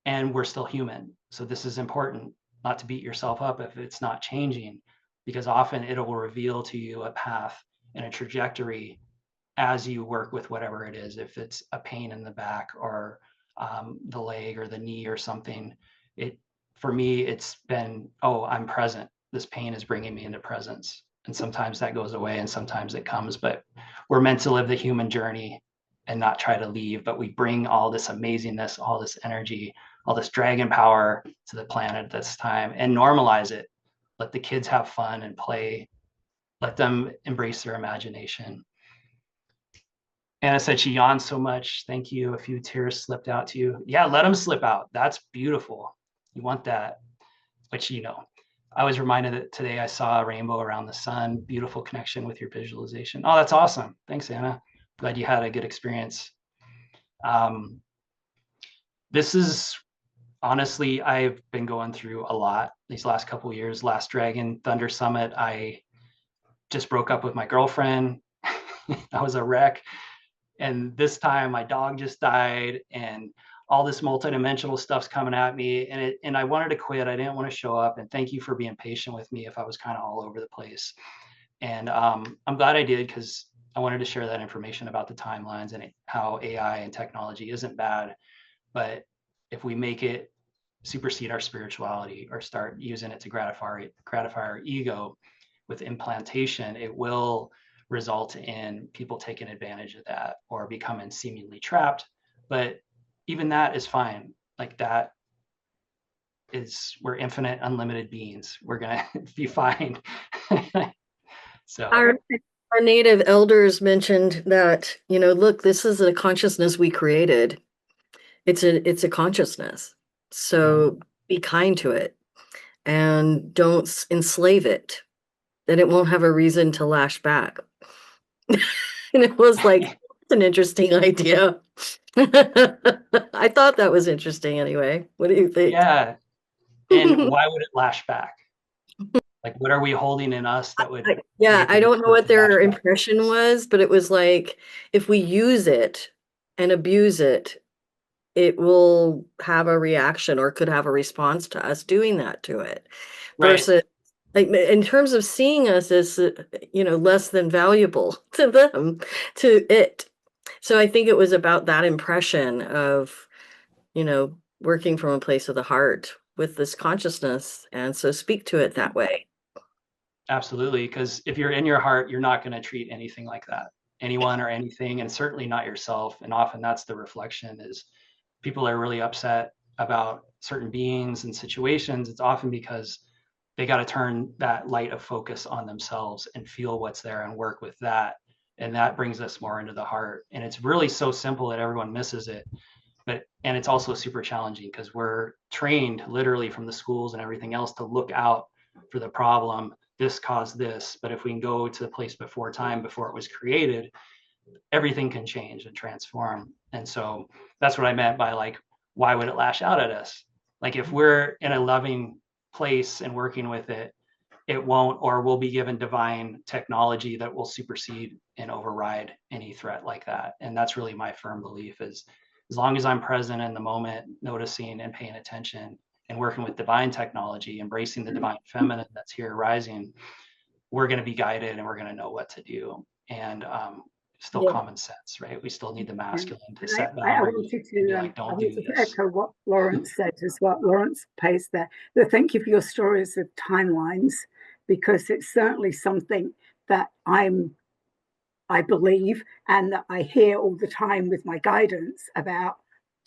And we're still human. So this is important, not to beat yourself up if it's not changing, because often it will reveal to you a path and a trajectory as you work with whatever it is. If it's a pain in the back or the leg or the knee or something, for me, it's been, oh, I'm present. This pain is bringing me into presence. And sometimes that goes away and sometimes it comes, but we're meant to live the human journey and not try to leave, but we bring all this amazingness, all this energy, all this dragon power to the planet at this time and normalize it. Let the kids have fun and play. Let them embrace their imagination. Anna said she yawned so much. Thank you. A few tears slipped out to you. Yeah, let them slip out. That's beautiful. You want that. But you know, I was reminded that today I saw a rainbow around the sun. Beautiful connection with your visualization. Oh, that's awesome. Thanks, Anna. Glad you had a good experience. This is honestly, I've been going through a lot these last couple of years. Last Dragon Thunder Summit, I just broke up with my girlfriend. I was a wreck. And this time my dog just died, and all this multidimensional stuff's coming at me, and I wanted to quit. I didn't want to show up, and thank you for being patient with me if I was kind of all over the place. And I'm glad I did, because I wanted to share that information about the timelines and how AI and technology isn't bad, but if we make it supersede our spirituality or start using it to gratify our ego with implantation, it will result in people taking advantage of that or becoming seemingly trapped. But even that is fine. Like, that is, we're infinite, unlimited beings. We're gonna be fine. So Our native elders mentioned that, look, this is a consciousness we created. It's a consciousness. So be kind to it and don't enslave it. Then it won't have a reason to lash back. And it was like, that's an interesting idea. I thought that was interesting anyway. What do you think? Yeah. And why would it lash back? Like, what are we holding in us that would... Yeah, I don't know what their impression was, but it was like, if we use it and abuse it, it will have a reaction or could have a response to us doing that to it. Right. Versus, like, in terms of seeing us as, less than valuable to them, to it. So I think it was about that impression of, working from a place of the heart with this consciousness. And so speak to it that way. Absolutely. Because if you're in your heart, you're not going to treat anything like that, anyone or anything, and certainly not yourself. And often that's the reflection, is people are really upset about certain beings and situations. It's often because they got to turn that light of focus on themselves and feel what's there and work with that. And that brings us more into the heart. And it's really so simple that everyone misses it. And it's also super challenging, because we're trained literally from the schools and everything else to look out for the problem. This caused this. But if we can go to the place before time, before it was created, everything can change and transform. And so that's what I meant by, like, why would it lash out at us? Like, if we're in a loving place and working with it, it won't, or we'll be given divine technology that will supersede and override any threat like that. And that's really my firm belief, is as long as I'm present in the moment, noticing and paying attention and working with divine technology, embracing the divine feminine that's here rising, we're going to be guided and we're going to know what to do. And still common sense, right? We still need the masculine to set boundaries. I wanted to echo what Lawrence said as well. Lawrence pays there. Thank you for your stories of timelines, because it's certainly something that I believe, and that I hear all the time with my guidance about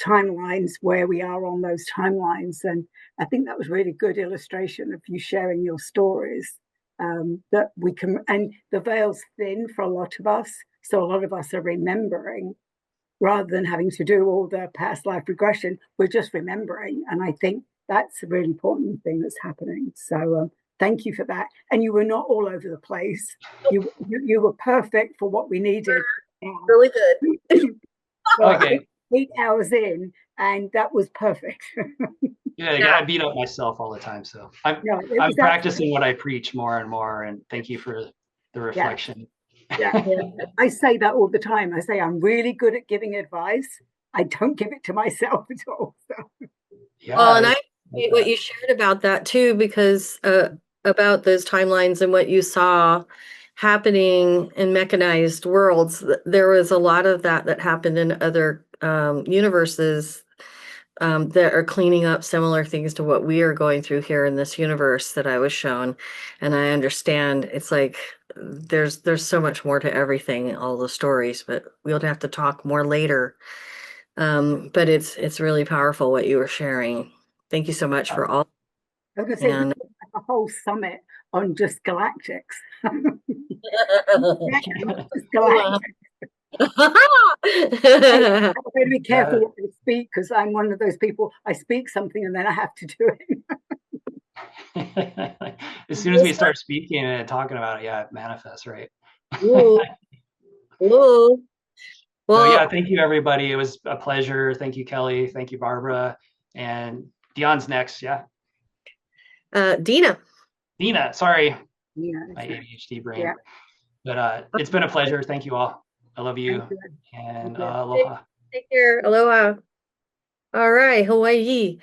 timelines, where we are on those timelines. And I think that was really good illustration of you sharing your stories, that we can, and the veil's thin for a lot of us. So a lot of us are remembering, rather than having to do all the past life regression, we're just remembering. And I think that's a really important thing that's happening. So thank you for that. And you were not all over the place. You were perfect for what we needed. Really good. Well, okay. 8 hours in, and that was perfect. Yeah, I gotta beat up myself all the time. So I'm practicing what I preach more and more. And thank you for the reflection. Yeah. I say that all the time. I say I'm really good at giving advice. I don't give it to myself at all. So. Yeah, well, and I appreciate what you shared about that too, because about those timelines and what you saw happening in mechanized worlds, there was a lot of that happened in other universes that are cleaning up similar things to what we are going through here in this universe that I was shown. And I understand it's like there's so much more to everything, all the stories, but we'll have to talk more later. But it's really powerful what you were sharing. Thank you so much for all. I was going to say, a whole summit on just galactics. Just galactics. I have to be careful what I speak, because I'm one of those people, I speak something and then I have to do it. As soon as we start speaking and talking about it, it manifests, right? Ooh. Well, yeah, thank you, everybody. It was a pleasure. Thank you, Kelly. Thank you, Barbara. And Dion's next. Yeah. Dina. Sorry. Yeah, My ADHD brain. yeah. But it's been a pleasure. Thank you all. I love you. Thank you. And Thank you. aloha. Take care. Aloha. All right, Hawaii.